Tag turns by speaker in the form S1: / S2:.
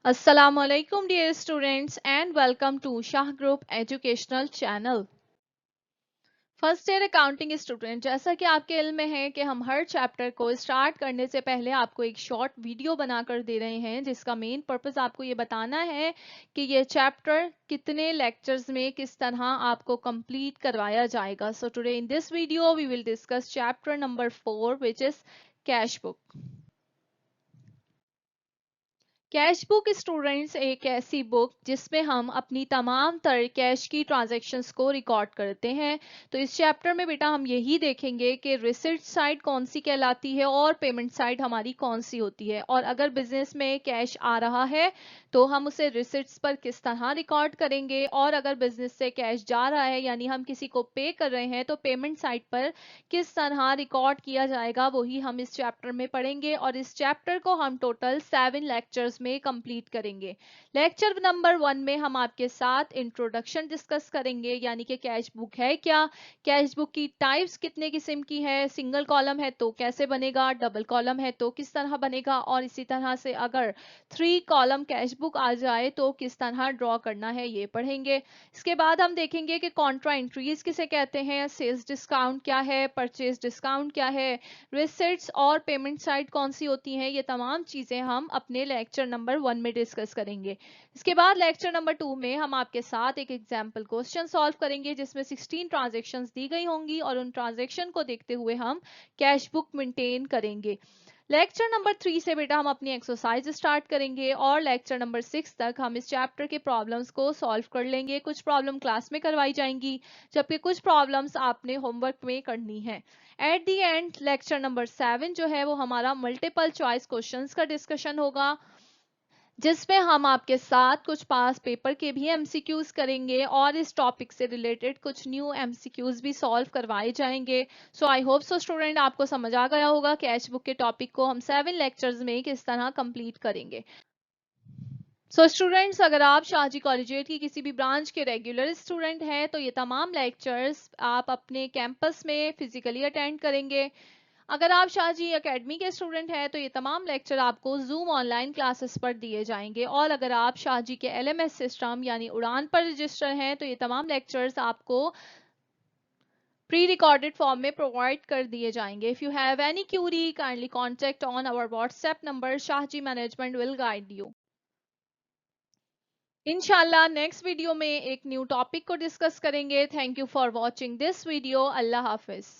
S1: Assalamualaikum dear students and welcome to Shah Group Educational Channel। First year accounting student, जैसा कि आपके इल्म में है कि हम हर चैप्टर को स्टार्ट करने से पहले आपको एक शॉर्ट वीडियो बनाकर दे रहे हैं, जिसका मेन पर्पस आपको ये बताना है कि ये चैप्टर कितने लेक्चर्स में किस तरह आपको कंप्लीट करवाया जाएगा। So today in this video we will discuss chapter number 4 which is cash book. Cash book students एक ऐसी बुक जिसमें हम अपनी तमाम तरह कैश की ट्रांजैक्शंस को रिकॉर्ड करते हैं। तो इस चैप्टर में बेटा हम यही देखेंगे कि रिसिप्ट साइड कौन सी कहलाती है और पेमेंट साइड हमारी कौन सी होती है, और अगर बिजनेस में कैश आ रहा है तो हम उसे रिसिप्ट्स पर किस तरह रिकॉर्ड करेंगे, और अगर बिजनेस से कैश जा रहा है यानी हम किसी को पे कर रहे हैं तो पेमेंट साइड पर किस तरह रिकॉर्ड किया जाएगा, वही हम इस चैप्टर में पढ़ेंगे। और इस चैप्टर को हम टोटल 7 लेक्चर्स में कंप्लीट करेंगे। लेक्चर नंबर 1 में हम आपके साथ इंट्रोडक्शन डिस्कस करेंगे, यानी कि कैश बुक है क्या, कैश बुक की टाइप्स कितने किस्म की है, सिंगल कॉलम है तो कैसे बनेगा, डबल कॉलम है तो किस तरह बनेगा, और इसी तरह से अगर 3 कॉलम कैश बुक आ जाए तो किस तरह ड्रॉ करना है, ये पढ़ेंगे। इसके बाद हम देखेंगे कि कॉन्ट्रा एंट्रीज किसे कहते हैं, सेल्स डिस्काउंट क्या है, परचेज डिस्काउंट क्या है, रिसिट्स और पेमेंट साइड कौन सी होती हैं, ये तमाम चीजें हम अपने लेक्चर नंबर 1 में डिस्कस करेंगे। इसके बाद लेक्चर नंबर 2 में हम आपके साथ एक एग्जाम्पल क्वेश्चन सॉल्व करेंगे जिसमें 16 ट्रांजेक्शन्स दी गई होंगी, और उन ट्रांजेक्शन को देखते हुए हम कैश बुक मेंटेन करेंगे। लेक्चर नंबर 3 से बेटा हम अपनी एक्सरसाइज स्टार्ट करेंगे, और लेक्चर नंबर 6 तक हम इस चैप्टर के प्रॉब्लम्स को सॉल्व कर लेंगे। कुछ प्रॉब्लम क्लास में करवाई जाएंगी जबकि कुछ प्रॉब्लम्स आपने होमवर्क में करनी है। At the and lecture number 7 जो है वो हमारा मल्टीपल चॉइस क्वेश्चंस का डिस्कशन होगा, जिसमें हम आपके साथ कुछ पास पेपर के भी एमसीक्यूज करेंगे और इस टॉपिक से रिलेटेड कुछ न्यू एमसीक्यूज भी सॉल्व करवाए जाएंगे। सो आई होप सो स्टूडेंट आपको समझ आ गया होगा कैश बुक के टॉपिक को हम 7 लेक्चर्स में किस तरह कंप्लीट करेंगे। सो स्टूडेंट्स, अगर आप शाहजी कॉलेजिएट की किसी भी ब्रांच के रेगुलर स्टूडेंट हैं तो ये तमाम लेक्चर्स आप अपने कैंपस में फिजिकली अटेंड करेंगे। अगर आप शाहजी एकेडमी के स्टूडेंट हैं तो ये तमाम लेक्चर आपको जूम ऑनलाइन क्लासेस पर दिए जाएंगे, और अगर आप शाहजी के एलएमएस सिस्टम यानी उड़ान पर रजिस्टर हैं तो ये तमाम लेक्चर्स आपको प्री रिकॉर्डेड फॉर्म में प्रोवाइड कर दिए जाएंगे। If you have any query kindly contact on our WhatsApp number, Shahji management will guide you. इंशाल्लाह नेक्स्ट वीडियो में एक न्यू टॉपिक को डिस्कस करेंगे। Thank you for watching this video. अल्लाह हाफिज।